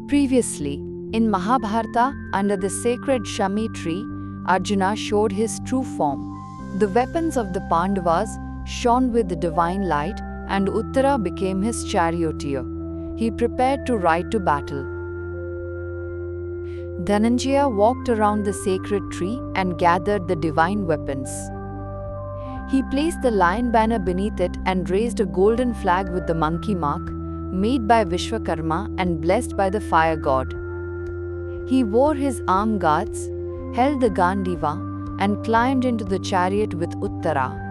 Previously, in Mahabharata, under the sacred Shami tree, Arjuna showed his true form. The weapons of the Pandavas shone with the divine light, and Uttara became his charioteer. He prepared to ride to battle. Dhananjaya walked around the sacred tree and gathered the divine weapons. He placed the lion banner beneath it and raised a golden flag with the monkey mark, made by Vishwakarma and blessed by the fire god. He wore his armed guards, held the Gandiva, and climbed into the chariot with Uttara.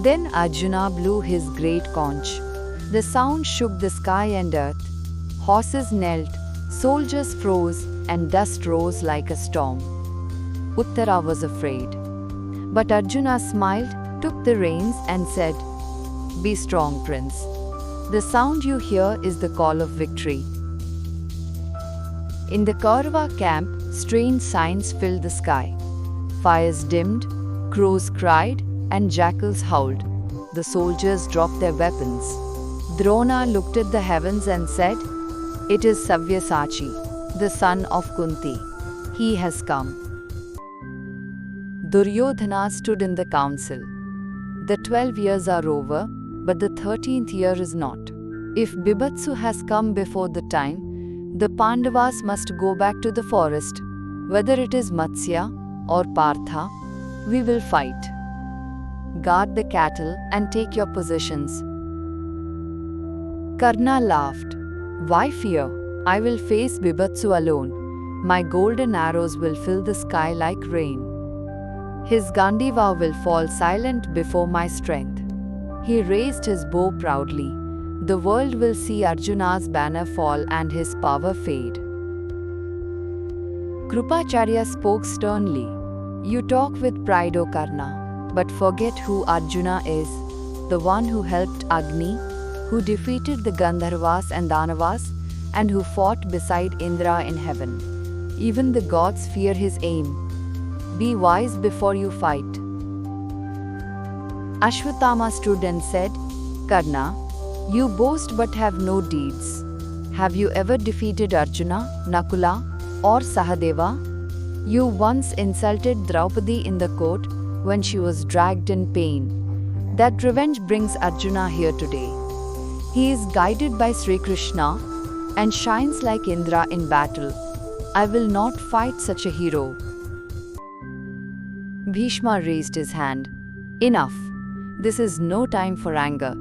Then Arjuna blew his great conch. The sound shook the sky and earth. Horses knelt, soldiers froze, and dust rose like a storm. Uttara was afraid. But Arjuna smiled, took the reins, and said, "Be strong, prince. The sound you hear is the call of victory." In the Kaurava camp, strange signs filled the sky. Fires dimmed, crows cried, and jackals howled. The soldiers dropped their weapons. Drona looked at the heavens and said, "It is Sabyasachi, the son of Kunti. He has come." Duryodhana stood in the council. The 12 years are over, but the 13th year is not. If Bibhatsu has come before the time, the Pandavas must go back to the forest. Whether it is Matsya or Partha, we will fight. Guard the cattle and take your positions. Karna laughed. "Why fear? I will face Bibhatsu alone. My golden arrows will fill the sky like rain. His Gandiva will fall silent before my strength." He raised his bow proudly. The world will see Arjuna's banner fall and his power fade. Krupacharya spoke sternly. "You talk with pride, O Karna, but forget who Arjuna is, the one who helped Agni, who defeated the Gandharvas and Danavas, and who fought beside Indra in heaven. Even the gods fear his aim. Be wise before you fight." Ashwatthama stood and said, "Karna, you boast but have no deeds. Have you ever defeated Arjuna, Nakula, or Sahadeva? You once insulted Draupadi in the court when she was dragged in pain. That revenge brings Arjuna here today. He is guided by Sri Krishna and shines like Indra in battle. I will not fight such a hero." Bhishma raised his hand. "Enough. This is no time for anger.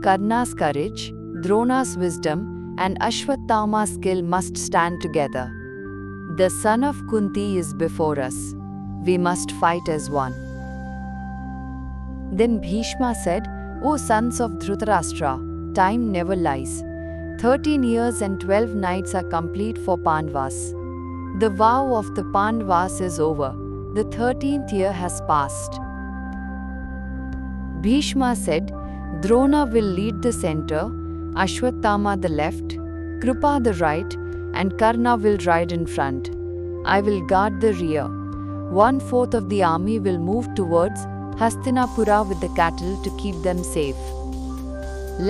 Karna's courage, Drona's wisdom, and Ashwatthama's skill must stand together. The son of Kunti is before us. We must fight as one." Then Bhishma said, "O sons of Dhritarashtra, time never lies. 13 years and 12 nights are complete for Pandavas. The vow of the Pandavas is over. The 13th year has passed." Bhishma said, "Drona will lead the center, Ashwatthama the left, Krupa the right, and Karna will ride in front. I will guard the rear. 1/4 of the army will move towards Hastinapura with the cattle to keep them safe.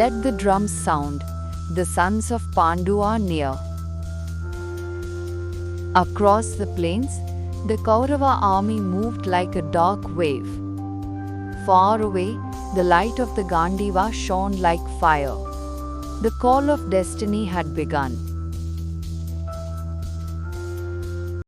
Let the drums sound. The sons of Pandu are near." Across the plains, the Kaurava army moved like a dark wave. Far away, the light of the Gandiva shone like fire. The call of destiny had begun.